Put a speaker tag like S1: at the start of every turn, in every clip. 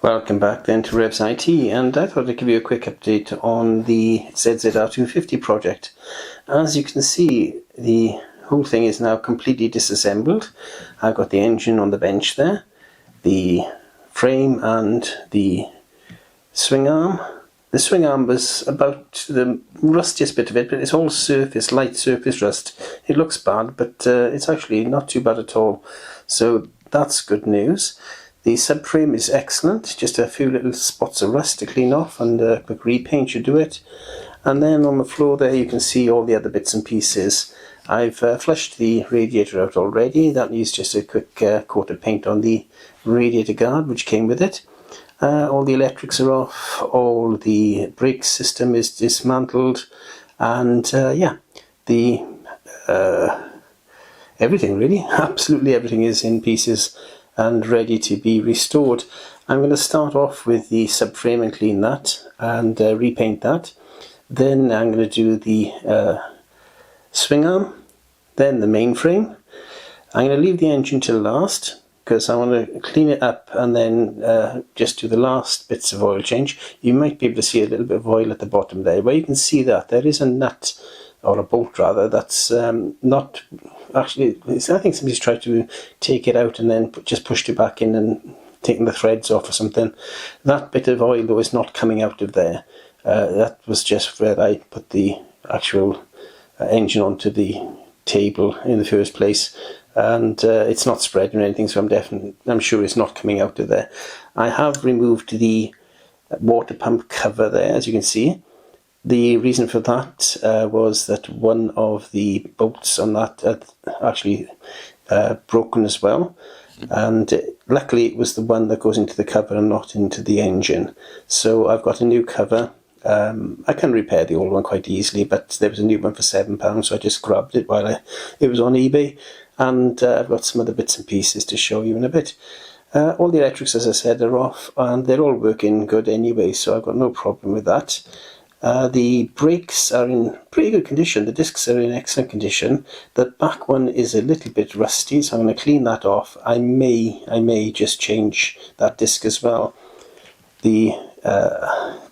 S1: Welcome back then to RevsIT, and I thought I'd give you a quick update on the ZZR250 project. As you can see, the whole thing is now completely disassembled. I've got the engine on the bench there, the frame and the swing arm. The swing arm was about the rustiest bit of it, but it's all surface, light surface rust. It looks bad, but it's actually not too bad at all. So that's good news. The subframe is excellent, just a few little spots of rust to clean off, and a quick repaint should do it. And then on the floor there you can see all the other bits and pieces. I've flushed the radiator out already. That needs just a quick coat of paint on the radiator guard which came with it. All the electrics are off, all the brake system is dismantled, and yeah, the everything really, absolutely everything is in pieces and ready to be restored. I'm going to start off with the subframe and clean that and repaint that. Then I'm going to do the swing arm, then the mainframe. I'm going to leave the engine till last because I want to clean it up and then just do the last bits of oil change. You might be able to see a little bit of oil at the bottom there, where you can see that there is a nut, or a bolt rather, that's not actually, I think somebody's tried to take it out and then just pushed it back in and taken the threads off or something. That bit of oil though is not coming out of there. That was just where I put the actual engine onto the table in the first place, and it's not spreading or anything, so I'm sure it's not coming out of there. I have removed the water pump cover there, as you can see. The reason for that was that one of the bolts on that had actually broken as well, and luckily it was the one that goes into the cover and not into the engine. So I've got a new cover. I can repair the old one quite easily, but there was a new one for £7, so I just grabbed it while it was on eBay, and I've got some other bits and pieces to show you in a bit. All the electrics, as I said, are off, and they're all working good anyway, so I've got no problem with that. The brakes are in pretty good condition. The discs are in excellent condition. The back one is a little bit rusty, so I'm going to clean that off. I may just change that disc as well. The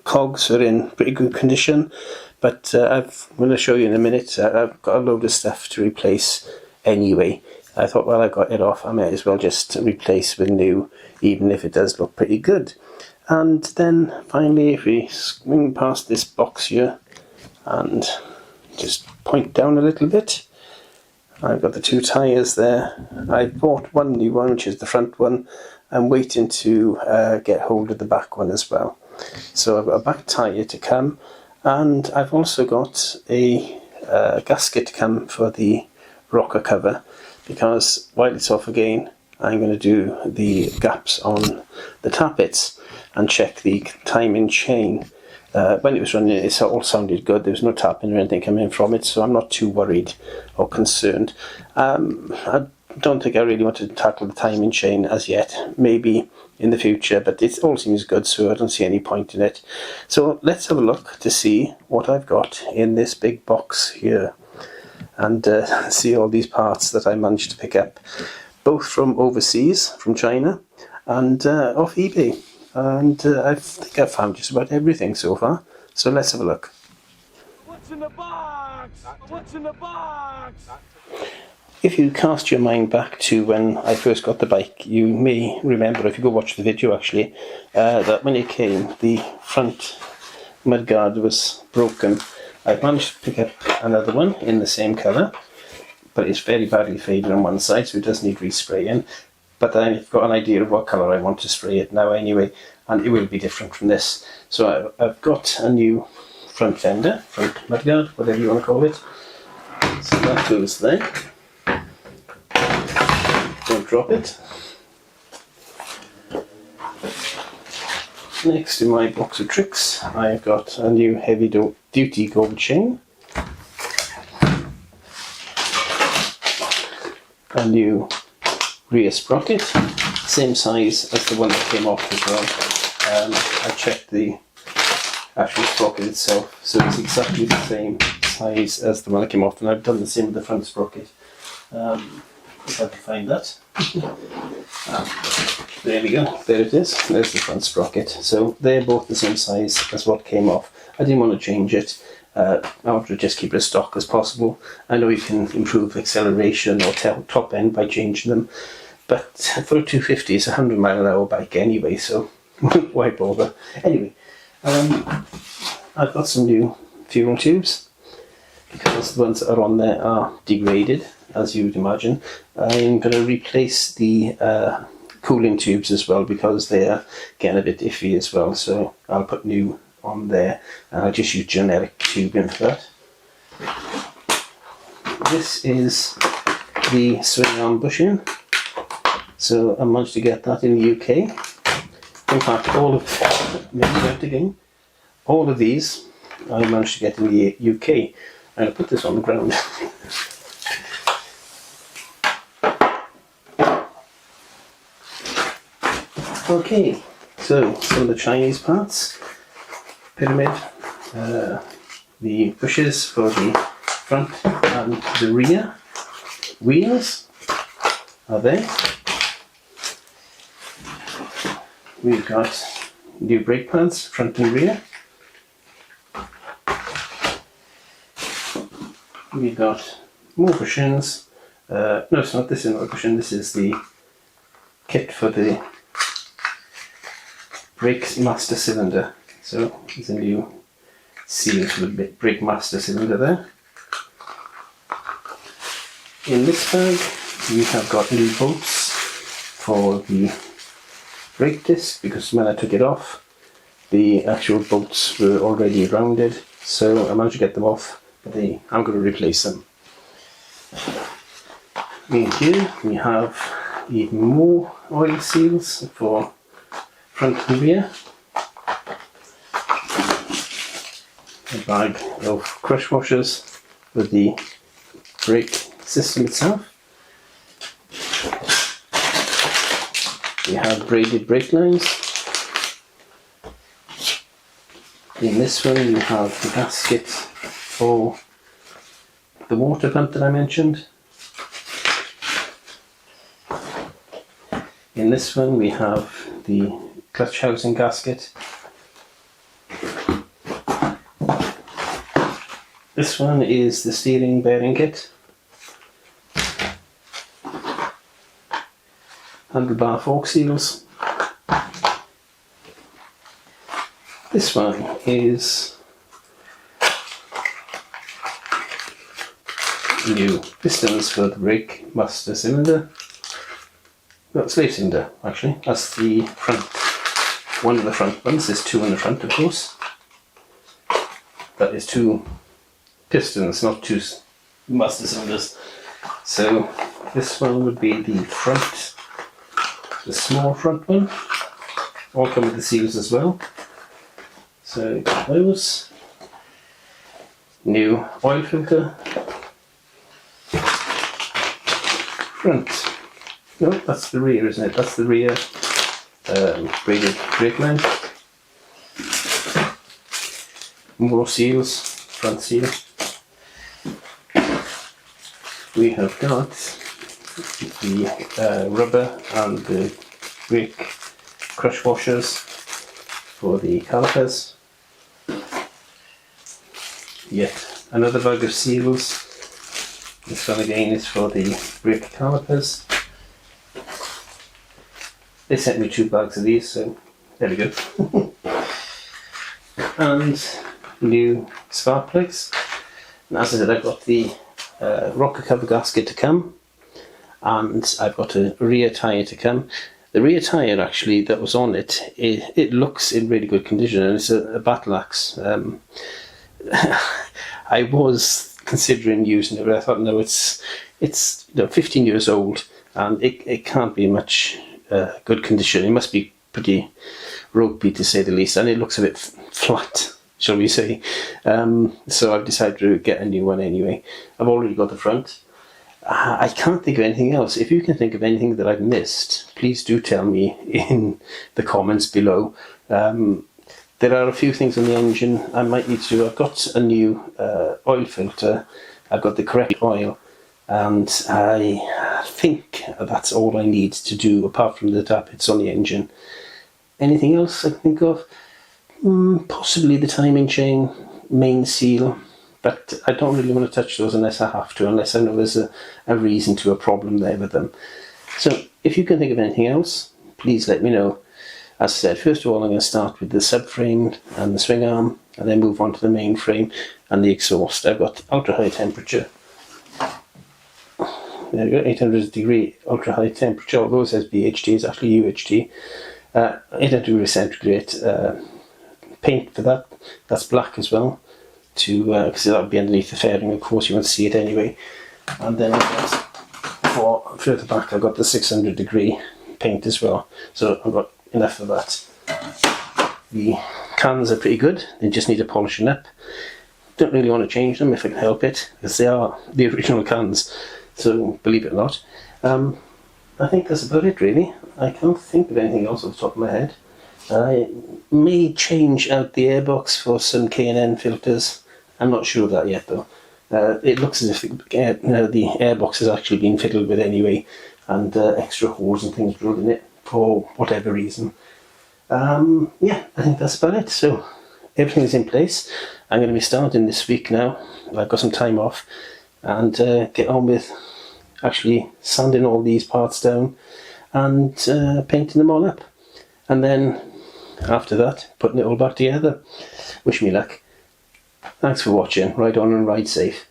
S1: cogs are in pretty good condition, but I'm going to show you in a minute. I've got a load of stuff to replace anyway. I thought, well, I got it off, I might as well just replace with new, even if it does look pretty good. And then finally, if we swing past this box here and just point down a little bit, I've got the two tyres there. I bought one new one, which is the front one. I'm waiting to get hold of the back one as well. So I've got a back tyre to come, and I've also got a gasket to come for the rocker cover, because while it's off again, I'm going to do the gaps on the tappets and check the timing chain. When it was running, it all sounded good. There was no tapping or anything coming from it, so I'm not too worried or concerned. I don't think I really want to tackle the timing chain as yet. Maybe in the future, but it all seems good, so I don't see any point in it. So let's have a look to see what I've got in this big box here, and see all these parts that I managed to pick up, both from overseas, from China, and off eBay. And I think I've found just about everything so far. So let's have a look. What's in the box? What's in the box? If you cast your mind back to when I first got the bike, you may remember, if you go watch the video actually, that when it came, the front mudguard was broken. I've managed to pick up another one in the same colour, but it's very badly faded on one side, so it does need respraying. But I've got an idea of what colour I want to spray it now anyway, and it will be different from this. So I've got a new front fender, front mudguard, whatever you want to call it. So that goes there. Don't drop it. Next in my box of tricks, I've got a new heavy duty gold chain, a new rear sprocket, same size as the one that came off as well. I checked the actual sprocket itself, so it's exactly the same size as the one that came off, and I've done the same with the front sprocket. if I can find that. There we go, there it is, there's the front sprocket. So they're both the same size as what came off. I didn't want to change it, I wanted to just keep it as stock as possible. I know you can improve acceleration or top end by changing them, but for a 250 it's a 100-mile-an-hour bike anyway, so why bother? Anyway, I've got some new fuel tubes, because the ones that are on there are degraded, as you would imagine. I'm going to replace the cooling tubes as well, because they're getting a bit iffy as well, so I'll put new on there, and I'll just use generic tubing for that. This is the swing arm bushing, so I managed to get that in the UK. In fact, all of these I managed to get in the UK. I'll put this on the ground. Okay, so some of the Chinese parts. Pyramid, the bushes for the front and the rear wheels are there. We've got new brake pads, front and rear. We've got more bushings. No, it's not. This is not a bushing. This is the kit for the brake master cylinder. So there's a new seal for the brake master cylinder there. In this bag we have got new bolts for the brake disc, because when I took it off the actual bolts were already rounded, so I managed to get them off, but I'm going to replace them. In here we have even more oil seals for front and rear. A bag of crush washers with the brake system itself. We have braided brake lines. In this one you have the gasket for the water pump that I mentioned. In this one we have the clutch housing gasket. This one is the steering bearing kit. Handlebar fork seals. This one is new pistons for the brake master cylinder. Well, slave cylinder actually. That's the front, one of the front ones. There's two in the front, of course. That is two pistons, not two master cylinders. So this one would be the front, the small front one. All come with the seals as well. So those. New oil filter. Front. No, that's the rear, isn't it? That's the rear braided brake line. More seals, front seal. We have got the rubber and the brake crush washers for the calipers. Yet another bag of seals. This one again is for the brake calipers. They sent me 2 bags of these, so there we go. And new spark plugs. And as I said, I've got the rocker cover gasket to come, and I've got a rear tyre to come. The rear tyre actually that was on it, it looks in really good condition, and it's a battle axe. I was considering using it, but I thought no, it's 15 years old, and it can't be much good condition. It must be pretty ropey to say the least, and it looks a bit flat, shall we say. So I've decided to get a new one anyway. I've already got the front. I can't think of anything else. If you can think of anything that I've missed, please do tell me in the comments below. There are a few things on the engine I might need to do. I've got a new oil filter. I've got the correct oil. and I think that's all I need to do apart from the tap hits on the engine. Anything else I can think of? Possibly the timing chain, main seal, but I don't really want to touch those unless I have to, unless I know there's a reason to a problem there with them. So if you can think of anything else, please let me know. As I said, first of all I'm going to start with the subframe and the swing arm, and then move on to the main frame and the exhaust. I've got ultra high temperature. There we go, 800 degree ultra high temperature, although it says BHT, it's actually UHT. 800 degree centigrade paint for that. That's black as well, because that'll be underneath the fairing, of course you won't see it anyway. And then for further back I've got the 600 degree paint as well, so I've got enough of that. The cans are pretty good, they just need a polishing up. Don't really want to change them if I can help it, because they are the original cans, so believe it or not. I think that's about it really. I can't think of anything else off the top of my head. I may change out the airbox for some K&N filters. I'm not sure of that yet though. It looks as if the airbox has actually been fiddled with anyway, and extra holes and things drilled in it for whatever reason. Yeah, I think that's about it. So everything is in place. I'm going to be starting this week now. I've got some time off, and get on with actually sanding all these parts down and painting them all up. And then after that, putting it all back together. Wish me luck. Thanks for watching. Ride on and ride safe.